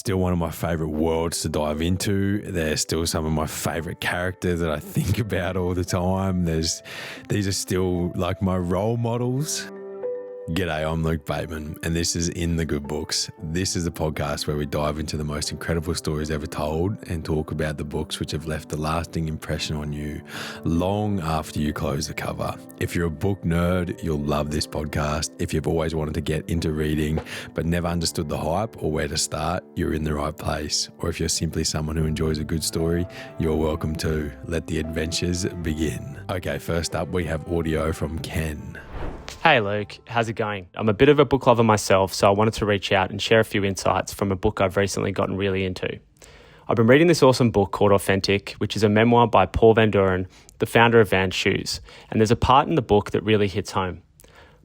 still one of my favourite worlds to dive into. They're still some of my favourite characters that I think about all the time. These are still like my role models. G'day, I'm Luke Bateman, and this is In the Good Books. This is a podcast where we dive into the most incredible stories ever told and talk about the books which have left a lasting impression on you long after you close the cover. If you're a book nerd, you'll love this podcast. If you've always wanted to get into reading but never understood the hype or where to start, you're in the right place. Or if you're simply someone who enjoys a good story, you're welcome too. Let the adventures begin. Okay, first up we have audio from Ken. Hey Luke, how's it going? I'm a bit of a book lover myself, so I wanted to reach out and share a few insights from a book I've recently gotten really into. I've been reading this awesome book called Authentic, which is a memoir by Paul Van Doren, the founder of Vans Shoes, and there's a part in the book that really hits home.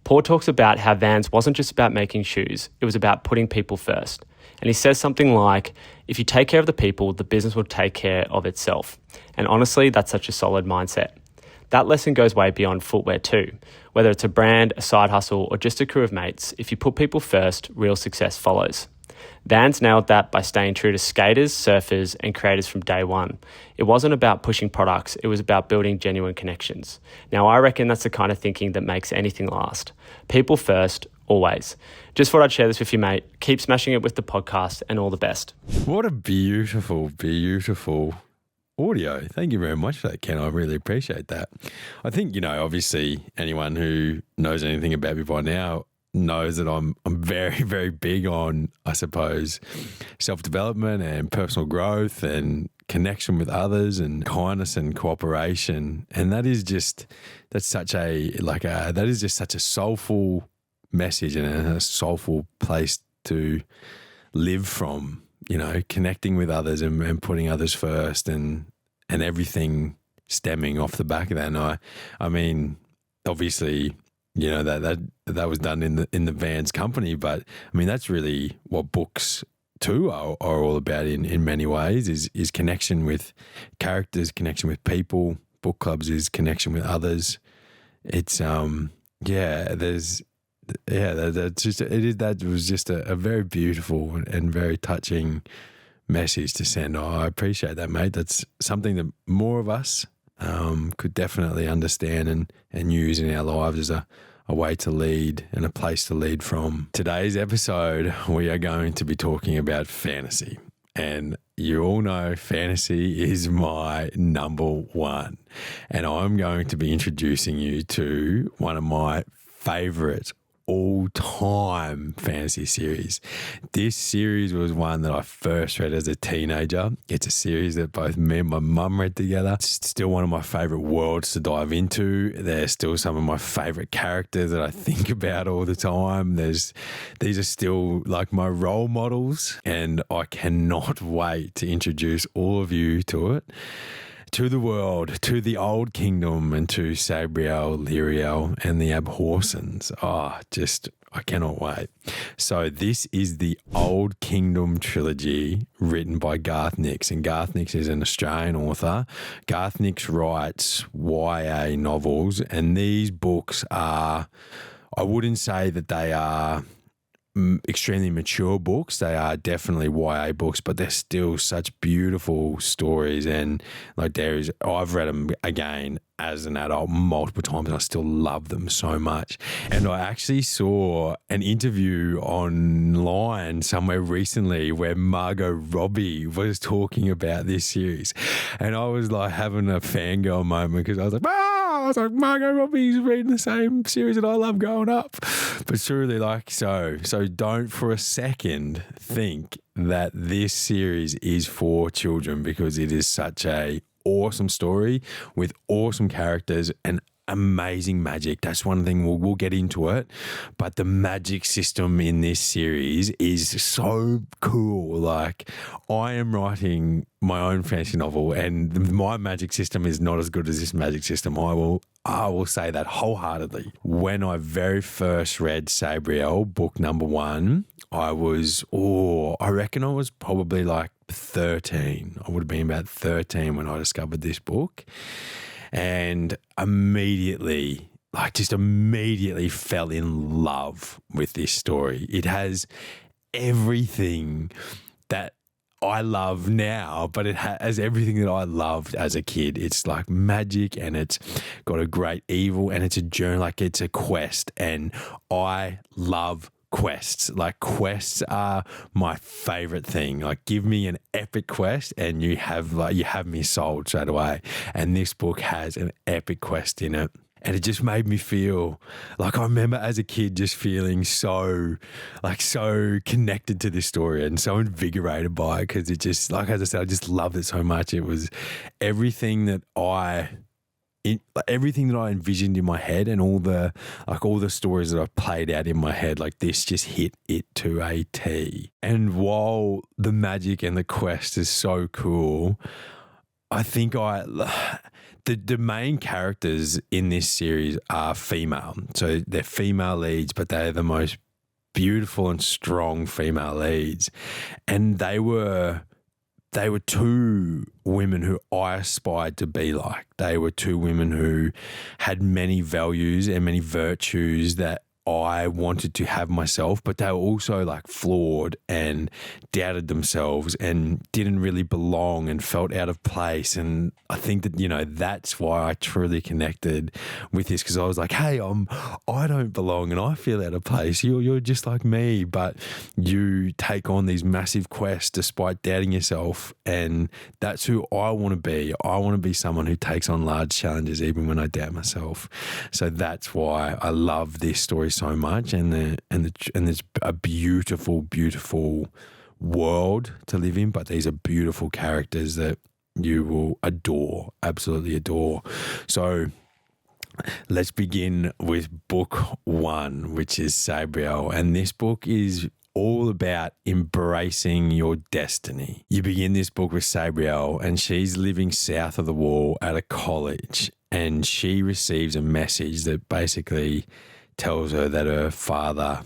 Paul talks about how Vans wasn't just about making shoes, it was about putting people first. And he says something like, if you take care of the people, the business will take care of itself. And honestly, that's such a solid mindset. That lesson goes way beyond footwear too. Whether it's a brand, a side hustle, or just a crew of mates, if you put people first, real success follows. Vans nailed that by staying true to skaters, surfers, and creators from day one. It wasn't about pushing products, it was about building genuine connections. Now, I reckon that's the kind of thinking that makes anything last. People first, always. Just thought I'd share this with you, mate. Keep smashing it with the podcast, and all the best. What a beautiful, beautiful audio. Thank you very much for that, Ken. I really appreciate that. I think, obviously anyone who knows anything about me by now knows that I'm very, very big on, I suppose, self-development and personal growth and connection with others and kindness and cooperation. And that is just such a soulful message and a soulful place to live from. Connecting with others and putting others first and everything stemming off the back of that. And I mean, obviously, that was done in the Vans company, but I mean, that's really what books too are all about in many ways is connection with characters, connection with people. Book clubs is connection with others. It's, that was just a very beautiful and very touching message to send. I appreciate that, mate. That's something that more of us could definitely understand and use in our lives as a way to lead and a place to lead from. Today's episode, we are going to be talking about fantasy. And you all know fantasy is my number one. And I'm going to be introducing you to one of my favourite all-time fantasy series. This series was one that I first read as a teenager. It's a series that both me and my mum read together. It's still one of my favourite worlds to dive into. They're still some of my favourite characters that I think about all the time. These are still like my role models, and I cannot wait to introduce all of you to it. To the world, to the Old Kingdom, and to Sabriel, Lirael, and the Abhorsens. I cannot wait. So this is the Old Kingdom Trilogy written by Garth Nix, and Garth Nix is an Australian author. Garth Nix writes YA novels, and these books are, I wouldn't say that they are extremely mature books. They are definitely YA books, but they're still such beautiful stories. And I've read them again as an adult multiple times, and I still love them so much. And I actually saw an interview online somewhere recently where Margot Robbie was talking about this series, and I was like having a fangirl moment because I was like, Margot Robbie's reading the same series that I love growing up. But truly, so don't for a second think that this series is for children, because it is such a awesome story with awesome characters and amazing magic. That's one thing we'll get into it, but the magic system in this series is so cool. Like, I am writing my own fantasy novel, and my magic system is not as good as this magic system. I will say that wholeheartedly. When I very first read Sabriel, book number 1, I reckon I was probably like 13. I would have been about 13 when I discovered this book. And immediately fell in love with this story. It has everything that I love now, but it has everything that I loved as a kid. It's like magic, and it's got a great evil, and it's a journey, like it's a quest, and I love quests. Like, quests are my favorite thing. Like, give me an epic quest and you have me sold straight away. And this book has an epic quest in it. And it just made me feel like, I remember as a kid just feeling so connected to this story and so invigorated by it, because it just, like, as I said, I just loved it so much. It was everything that I envisioned in my head, and all the stories that I played out in my head, like, this just hit it to a T. And while the magic and the quest is so cool, I think the main characters in this series are female. So they're female leads, but they're the most beautiful and strong female leads. And they were two women who I aspired to be like. They were two women who had many values and many virtues that I wanted to have myself, but they were also like flawed and doubted themselves and didn't really belong and felt out of place. And I think that, that's why I truly connected with this, because I was like, hey, I don't belong and I feel out of place. You're just like me, but you take on these massive quests despite doubting yourself. And that's who I want to be. I want to be someone who takes on large challenges even when I doubt myself. So that's why I love this story so much, and there's a beautiful, beautiful world to live in, but these are beautiful characters that you will adore, absolutely adore. So let's begin with book 1, which is Sabriel, and this book is all about embracing your destiny. You begin this book with Sabriel, and she's living south of the wall at a college, and she receives a message that basically tells her that her father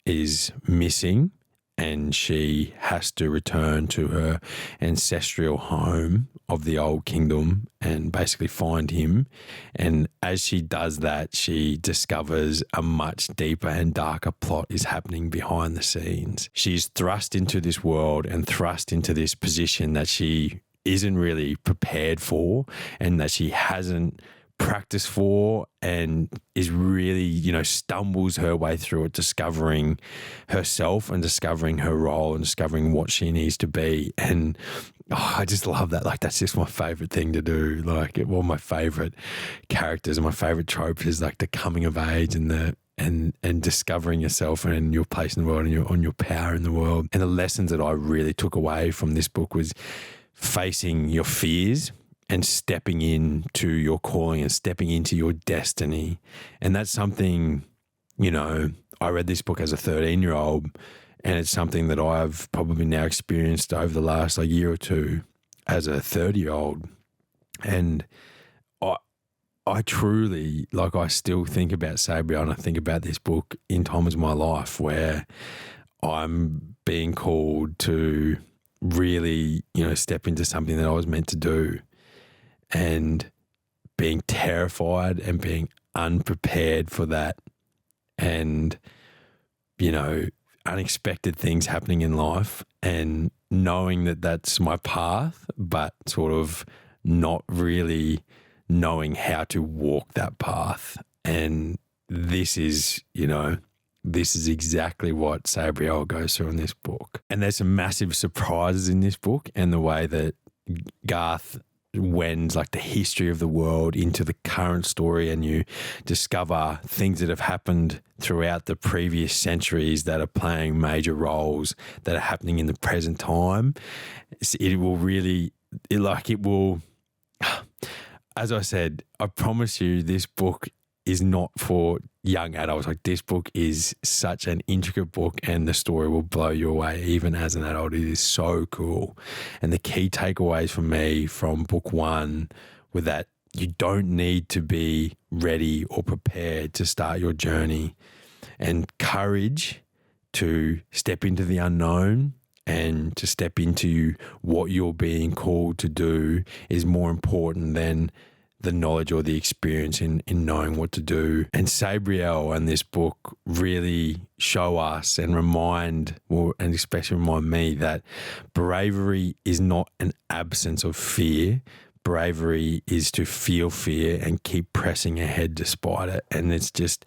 is missing and she has to return to her ancestral home of the Old Kingdom and basically find him. And as she does that, she discovers a much deeper and darker plot is happening behind the scenes. She's thrust into this world and thrust into this position that she isn't really prepared for and that she hasn't practiced for, and is really, stumbles her way through it, discovering herself and discovering her role and discovering what she needs to be. And I just love that. Like, that's just my favorite thing to do. Like, one of my favorite characters and my favorite tropes is like the coming of age and and discovering yourself and your place in the world and your power in the world. And the lessons that I really took away from this book was facing your fears and stepping into your calling and stepping into your destiny. And that's something, I read this book as a 13-year-old, and it's something that I've probably now experienced over the last year or two as a 30-year-old. And I truly, I still think about Sabriel, and I think about this book in times of my life where I'm being called to really, step into something that I was meant to do, and being terrified and being unprepared for that, and, unexpected things happening in life, and knowing that that's my path, but sort of not really knowing how to walk that path. And this is exactly what Sabriel goes through in this book. And there's some massive surprises in this book, and the way that Garth wends the history of the world into the current story, and you discover things that have happened throughout the previous centuries that are playing major roles that are happening in the present time. It will, as I said, I promise you, this book is not for young adults. This book is such an intricate book, and the story will blow you away even as an adult. It is so cool. And the key takeaways for me from book 1 were that you don't need to be ready or prepared to start your journey, and courage to step into the unknown and to step into what you're being called to do is more important than the knowledge or the experience in knowing what to do. And Sabriel and this book really show us and and especially remind me that bravery is not an absence of fear. Bravery is to feel fear and keep pressing ahead despite it. And it's just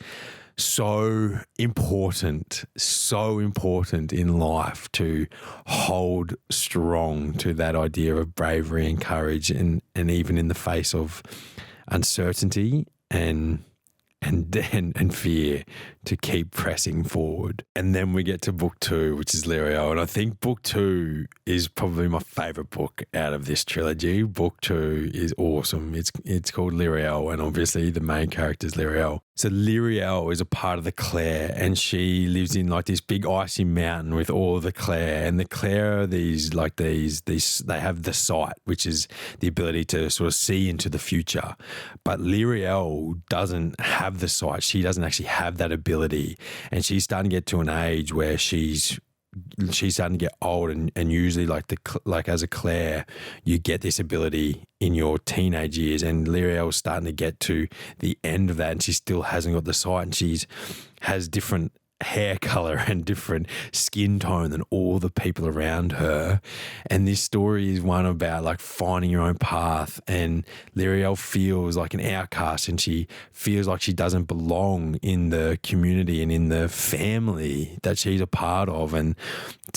so important in life to hold strong to that idea of bravery and courage, and even in the face of uncertainty and fear, to keep pressing forward. And then we get to book 2, which is Lirael. And I think book 2 is probably my favorite book out of this trilogy. Book 2 is awesome. It's called Lirael, and obviously the main character is Lirael. So Lirael is a part of the Clare, and she lives in like this big icy mountain with all of the Clare. And the Clare are these they have the sight, which is the ability to sort of see into the future. But Lirael doesn't have the sight. She doesn't actually have that ability. And she's starting to get to an age where she's starting to get old, and usually like as a Clare, you get this ability in your teenage years, and Lirael's starting to get to the end of that, and she still hasn't got the sight, and has different hair color and different skin tone than all the people around her. And this story is one about like finding your own path, and Lirael feels like an outcast, and she feels like she doesn't belong in the community and in the family that she's a part of. And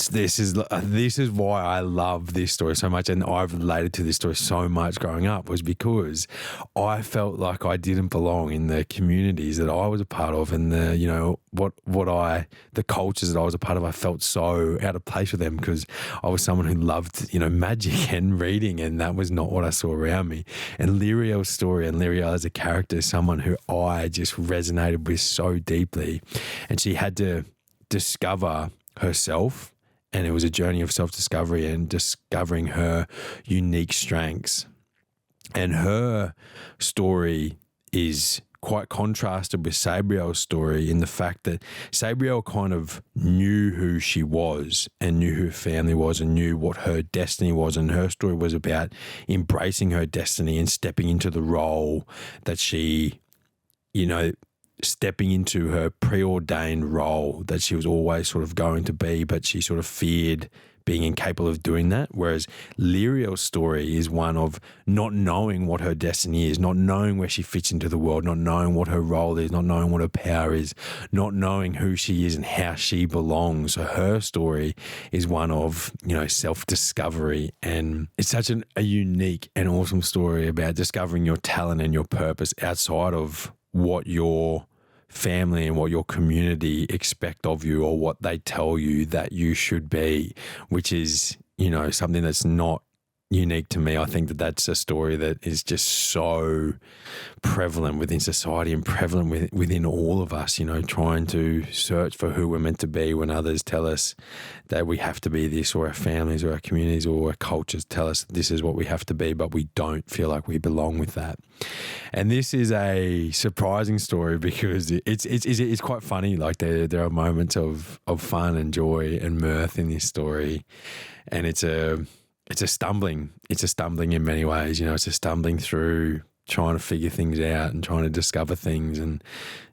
this is why I love this story so much, and I've related to this story so much growing up, was because I felt like I didn't belong in the communities that I was a part of, and the cultures that I was a part of. I felt so out of place with them because I was someone who loved, magic and reading, and that was not what I saw around me. And Lirael's story, and Lirael as a character, is someone who I just resonated with so deeply. And she had to discover herself, and it was a journey of self-discovery and discovering her unique strengths. And her story is quite contrasted with Sabriel's story in the fact that Sabriel kind of knew who she was and knew who her family was and knew what her destiny was. And her story was about embracing her destiny and stepping into the role that she, stepping into her preordained role that she was always sort of going to be, but she sort of feared being incapable of doing that. Whereas Lirael's story is one of not knowing what her destiny is, not knowing where she fits into the world, not knowing what her role is, not knowing what her power is, not knowing who she is and how she belongs. So her story is one of, self-discovery. And it's such a unique and awesome story about discovering your talent and your purpose outside of what your family and what your community expect of you or what they tell you that you should be, which is, something that's not unique to me. I think that that's a story that is just so prevalent within society and prevalent within all of us, trying to search for who we're meant to be when others tell us that we have to be this, or our families or our communities or our cultures tell us this is what we have to be, but we don't feel like we belong with that. And this is a surprising story because it's quite funny. Like there are moments of fun and joy and mirth in this story, and it's a stumbling in many ways. It's a stumbling through trying to figure things out and trying to discover things, and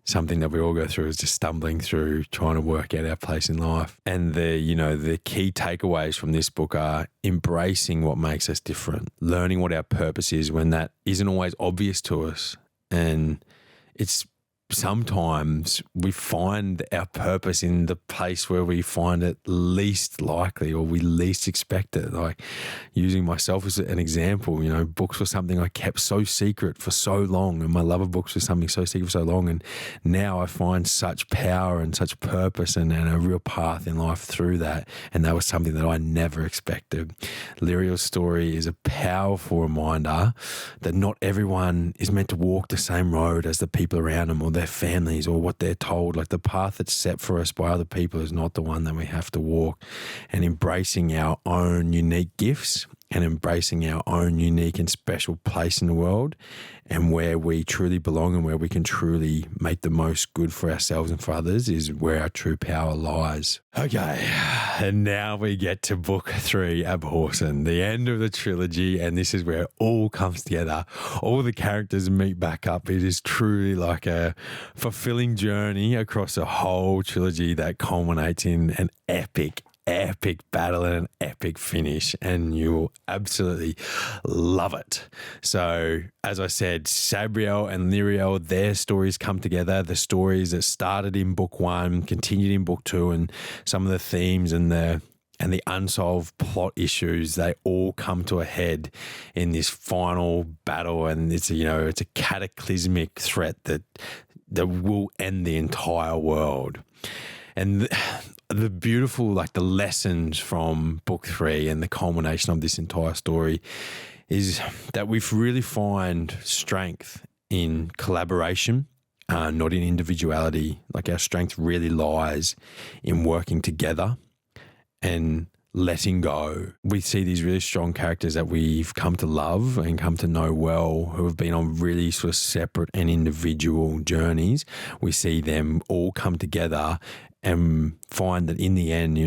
something that we all go through is just stumbling through trying to work out our place in life. And the key takeaways from this book are embracing what makes us different, learning what our purpose is when that isn't always obvious to us. And it's sometimes we find our purpose in the place where we find it least likely or we least expect it. Like using myself as an example, books were something I kept so secret for so long, and my love of books was something so secret for so long. And now I find such power and such purpose and a real path in life through that. And that was something that I never expected. Lirael's story is a powerful reminder that not everyone is meant to walk the same road as the people around them or their families or what they're told. Like the path that's set for us by other people is not the one that we have to walk. And embracing our own unique gifts and embracing our own unique and special place in the world, and where we truly belong and where we can truly make the most good for ourselves and for others is where our true power lies. Okay, and now we get to book 3, Abhorsen, the end of the trilogy, and this is where it all comes together. All the characters meet back up. It is truly like a fulfilling journey across a whole trilogy that culminates in an epic battle and an epic finish, and you'll absolutely love it. So, as I said, Sabriel and Lirael, their stories come together. The stories that started in book 1, continued in book 2, and some of the themes and the unsolved plot issues, they all come to a head in this final battle, and it's a cataclysmic threat that will end the entire world. And the beautiful, the lessons from book 3 and the culmination of this entire story is that we really find strength in collaboration, not in individuality. Our strength really lies in working together and letting go. We see these really strong characters that we've come to love and come to know well, who have been on really sort of separate and individual journeys. We see them all come together and find that in the end,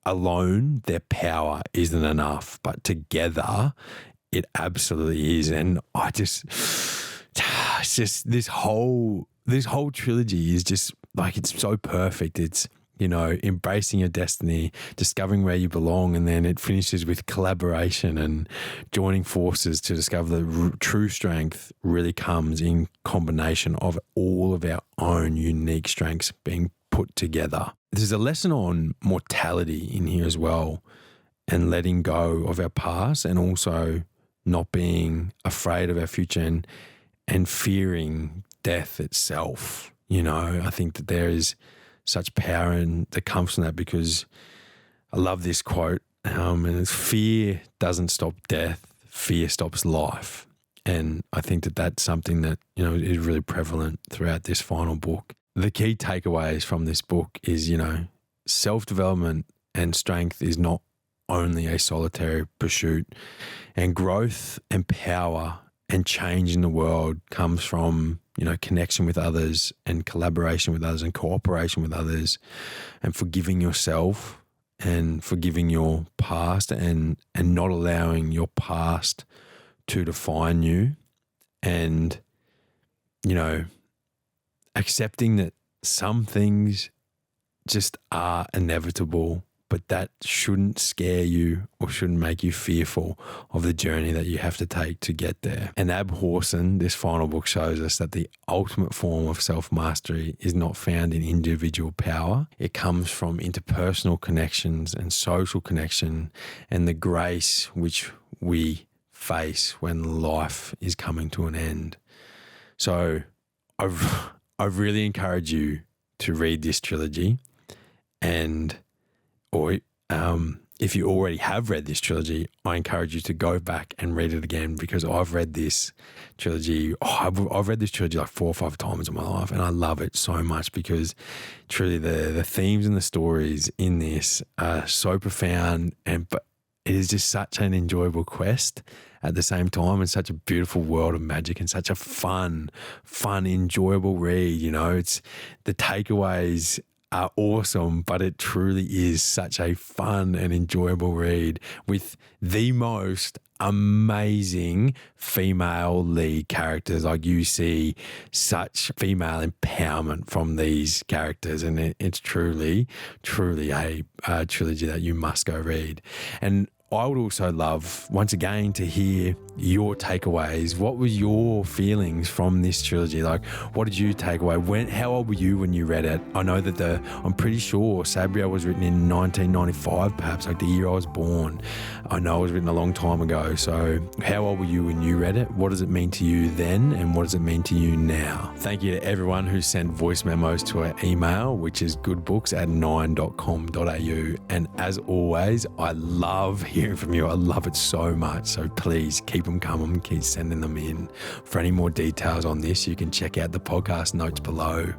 alone, their power isn't enough, but together it absolutely is. And this whole trilogy is just it's so perfect. It's, embracing your destiny, discovering where you belong, and then it finishes with collaboration and joining forces to discover the true strength really comes in combination of all of our own unique strengths being put together. There's a lesson on mortality in here as well, and letting go of our past, and also not being afraid of our future and fearing death itself. I think that there is such power that comes from that, because I love this quote, and it's, fear doesn't stop death, fear stops life. And I think that that's something that, is really prevalent throughout this final book. The key takeaways from this book is, self-development and strength is not only a solitary pursuit, and growth and power and change in the world comes from, connection with others and collaboration with others and cooperation with others, and forgiving yourself and forgiving your past and not allowing your past to define you, and, accepting that some things just are inevitable, but that shouldn't scare you or shouldn't make you fearful of the journey that you have to take to get there. And Abhorsen, this final book, shows us that the ultimate form of self-mastery is not found in individual power. It comes from interpersonal connections and social connection, and the grace which we face when life is coming to an end. So I really encourage you to read this trilogy, or if you already have read this trilogy, I encourage you to go back and read it again, because I've read this trilogy. I've read this trilogy 4 or 5 times in my life, and I love it so much, because truly the themes and the stories in this are so profound, but it is just such an enjoyable quest at the same time, and such a beautiful world of magic, and such a fun, enjoyable read. It's the takeaways are awesome, but it truly is such a fun and enjoyable read with the most amazing female lead characters. You see such female empowerment from these characters, and it's truly a trilogy that you must go read. And I would also love, once again, to hear your takeaways. What were your feelings from this trilogy? What did you take away? How old were you when you read it? I know that I'm pretty sure Sabriel was written in 1995, perhaps, the year I was born. I know it was written a long time ago. So how old were you when you read it? What does it mean to you then? And what does it mean to you now? Thank you to everyone who sent voice memos to our email, which is goodbooks@9.com.au. And as always, I love hearing from you. I love it so much. So please keep them coming, keep sending them in. For any more details on this, you can check out the podcast notes below.